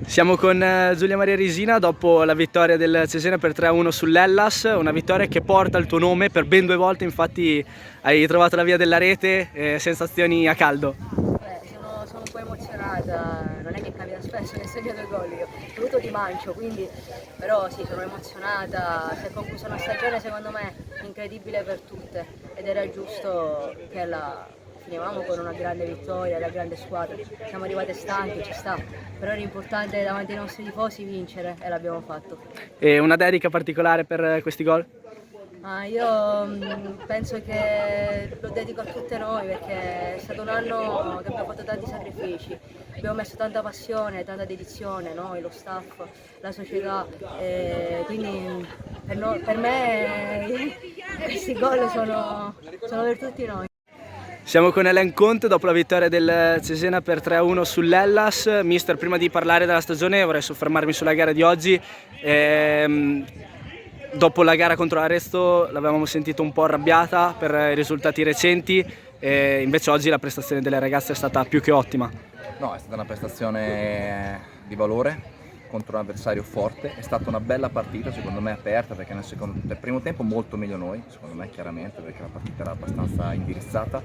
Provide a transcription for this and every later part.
Siamo con Giulia Maria Risina dopo la vittoria del Cesena per 3-1 sull'Hellas, una vittoria che porta il tuo nome per ben 2 volte, infatti hai trovato la via della rete, sensazioni a caldo. Sono un po' emozionata, non è che capita spesso che segno 2 gol io, soprattutto di Mancio, quindi però sì, sono emozionata, si è conclusa una stagione secondo me incredibile per tutte ed era giusto che finivamo con una grande vittoria, la grande squadra, siamo arrivate stanchi, ci sta, però era importante davanti ai nostri tifosi vincere e l'abbiamo fatto. E una dedica particolare per questi gol? Io penso che lo dedico a tutte noi perché è stato un anno che abbiamo fatto tanti sacrifici, abbiamo messo tanta passione, tanta dedizione, noi, lo staff, la società, quindi per me questi gol sono per tutti noi. Siamo con Hélène Conte dopo la vittoria del Cesena per 3-1 sull'Hellas. Mister, prima di parlare della stagione vorrei soffermarmi sulla gara di oggi. Dopo la gara contro l'Arezzo l'avevamo sentito un po' arrabbiata per i risultati recenti, invece oggi la prestazione delle ragazze è stata più che ottima. No, è stata una prestazione di valore contro un avversario forte, è stata una bella partita, secondo me aperta, perché nel primo tempo molto meglio noi, secondo me chiaramente, perché la partita era abbastanza indirizzata.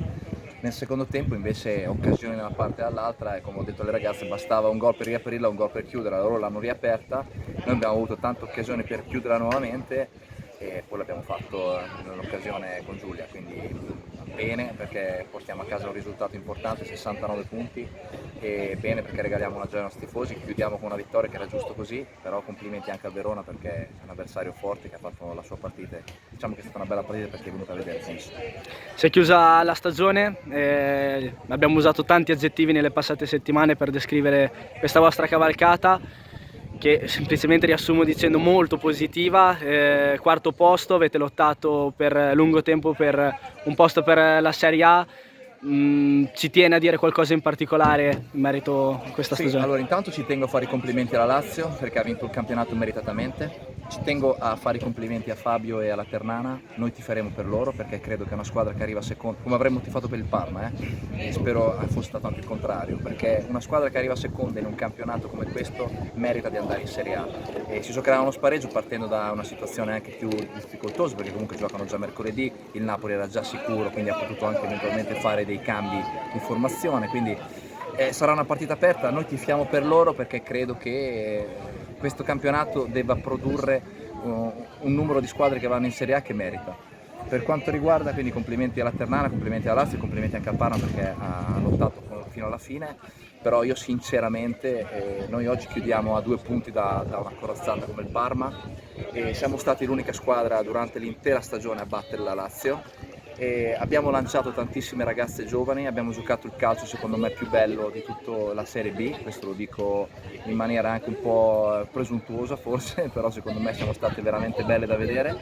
Nel secondo tempo invece occasioni da una parte e dall'altra e come ho detto alle ragazze bastava un gol per riaprirla, un gol per chiuderla, loro l'hanno riaperta, noi abbiamo avuto tante occasioni per chiuderla nuovamente e poi l'abbiamo fatto nell'occasione con Giulia, quindi bene perché portiamo a casa un risultato importante, 69 punti, e bene perché regaliamo una gioia ai nostri tifosi, chiudiamo con una vittoria che era giusto così, però complimenti anche al Verona perché è un avversario forte che ha fatto la sua partita, diciamo che è stata una bella partita perché è venuta a vedere, penso. Si è chiusa la stagione, abbiamo usato tanti aggettivi nelle passate settimane per descrivere questa vostra cavalcata, che semplicemente riassumo dicendo molto positiva. Quarto posto, avete lottato per lungo tempo per un posto per la Serie A. Ci tiene a dire qualcosa in particolare in merito a questa stagione? Allora intanto ci tengo a fare i complimenti alla Lazio perché ha vinto il campionato meritatamente, ci tengo a fare i complimenti a Fabio e alla Ternana, noi tiferemo per loro perché credo che è una squadra che arriva seconda, come avremmo tifato per il Parma, e spero fosse stato anche il contrario, perché una squadra che arriva seconda in un campionato come questo merita di andare in Serie A. E si giocherà uno spareggio partendo da una situazione anche più difficoltosa perché comunque giocano già mercoledì, il Napoli era già sicuro, quindi ha potuto anche eventualmente fare dei cambi di formazione, quindi sarà una partita aperta, noi tifiamo per loro perché credo che questo campionato debba produrre un numero di squadre che vanno in Serie A che merita. Per quanto riguarda, quindi complimenti alla Ternana, complimenti alla Lazio, complimenti anche al Parma perché ha lottato fino alla fine, però io sinceramente, noi oggi chiudiamo a 2 punti da una corazzata come il Parma e siamo stati l'unica squadra durante l'intera stagione a battere la Lazio. E abbiamo lanciato tantissime ragazze giovani, abbiamo giocato il calcio secondo me più bello di tutta la Serie B, questo lo dico in maniera anche un po' presuntuosa forse, però secondo me siamo state veramente belle da vedere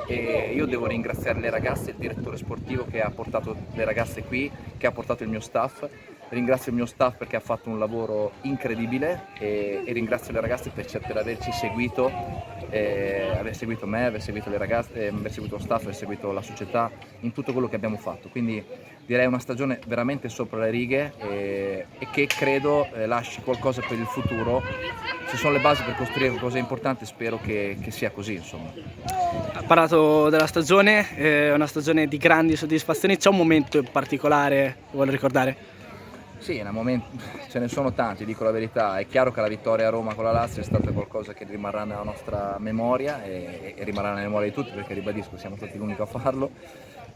e io devo ringraziare le ragazze, il direttore sportivo che ha portato le ragazze qui, che ha portato il mio staff. Ringrazio il mio staff perché ha fatto un lavoro incredibile e ringrazio le ragazze per averci seguito, aver seguito me, aver seguito le ragazze, aver seguito lo staff, aver seguito la società in tutto quello che abbiamo fatto. Quindi direi una stagione veramente sopra le righe e che credo lasci qualcosa per il futuro. Ci sono le basi per costruire qualcosa di importante, spero che sia così, insomma. Ha parlato della stagione, è una stagione di grandi soddisfazioni, c'è un momento in particolare che vuole ricordare? Sì, ce ne sono tanti, dico la verità. È chiaro che la vittoria a Roma con la Lazio è stata qualcosa che rimarrà nella nostra memoria e rimarrà nella memoria di tutti perché ribadisco, siamo stati l'unico a farlo.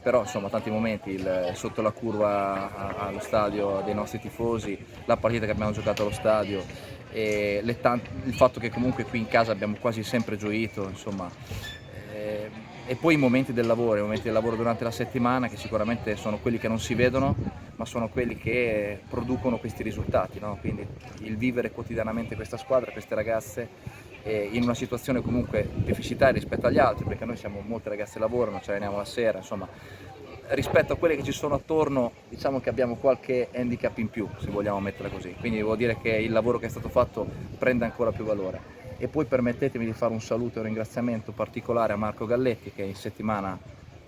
Però insomma tanti momenti, sotto la curva allo stadio dei nostri tifosi, la partita che abbiamo giocato allo stadio, e il fatto che comunque qui in casa abbiamo quasi sempre gioito, insomma. E poi i momenti del lavoro durante la settimana che sicuramente sono quelli che non si vedono ma sono quelli che producono questi risultati, no? Quindi il vivere quotidianamente questa squadra, queste ragazze in una situazione comunque deficitaria rispetto agli altri perché noi siamo molte ragazze che lavorano, ci alleniamo la sera, insomma rispetto a quelle che ci sono attorno diciamo che abbiamo qualche handicap in più se vogliamo metterla così, quindi devo dire che il lavoro che è stato fatto prende ancora più valore. E poi permettetemi di fare un saluto e un ringraziamento particolare a Marco Galletti che in settimana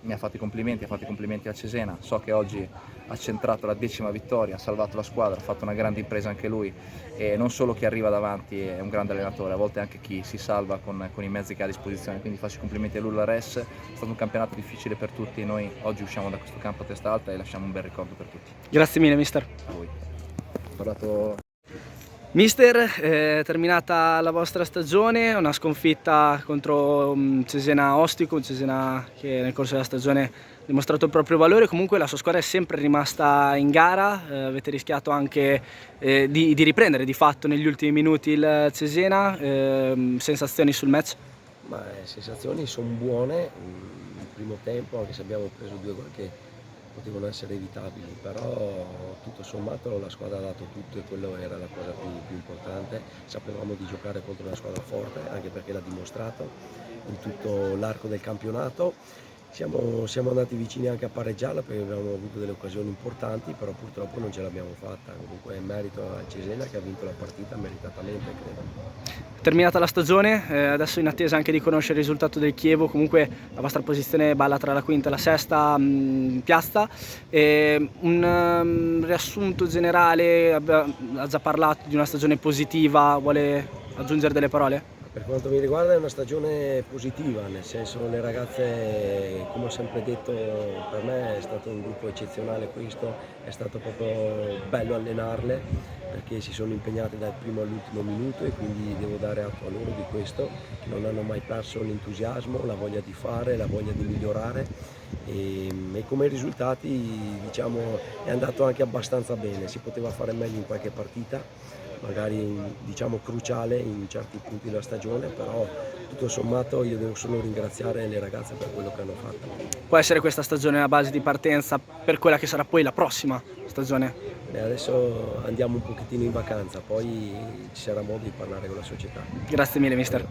mi ha fatto i complimenti a Cesena, so che oggi ha centrato la 10ª vittoria, ha salvato la squadra, ha fatto una grande impresa anche lui, e non solo chi arriva davanti è un grande allenatore, a volte anche chi si salva con i mezzi che ha a disposizione, quindi faccio i complimenti a lui, alla Res. È stato un campionato difficile per tutti, noi oggi usciamo da questo campo a testa alta e lasciamo un bel ricordo per tutti. Grazie mille mister. A voi. Ho parlato... Mister, terminata la vostra stagione, una sconfitta contro Cesena Ostico, un Cesena che nel corso della stagione ha dimostrato il proprio valore, comunque la sua squadra è sempre rimasta in gara, avete rischiato anche di riprendere di fatto negli ultimi minuti il Cesena, sensazioni sul match? Ma le sensazioni sono buone, il primo tempo, anche se abbiamo preso 2 gol che potevano essere evitabili, però tutto sommato la squadra ha dato tutto e quello era la cosa più importante. Sapevamo di giocare contro una squadra forte, anche perché l'ha dimostrato in tutto l'arco del campionato. Siamo andati vicini anche a pareggiarla perché avevamo avuto delle occasioni importanti, però purtroppo non ce l'abbiamo fatta. Comunque è merito a Cesena che ha vinto la partita meritatamente, credo. Terminata la stagione, adesso in attesa anche di conoscere il risultato del Chievo, comunque la vostra posizione balla tra la quinta e la sesta piazza. Un riassunto generale, ha già parlato di una stagione positiva, vuole aggiungere delle parole? Per quanto mi riguarda è una stagione positiva, nel senso le ragazze, come ho sempre detto, per me è stato un gruppo eccezionale questo, è stato proprio bello allenarle perché si sono impegnate dal primo all'ultimo minuto e quindi devo dare atto a loro di questo, che non hanno mai perso l'entusiasmo, la voglia di fare, la voglia di migliorare e come risultati diciamo è andato anche abbastanza bene, si poteva fare meglio in qualche partita, magari diciamo cruciale in certi punti della stagione, però tutto sommato io devo solo ringraziare le ragazze per quello che hanno fatto. Può essere questa stagione la base di partenza per quella che sarà poi la prossima stagione? Adesso andiamo un pochettino in vacanza, poi ci sarà modo di parlare con la società. Grazie mille mister.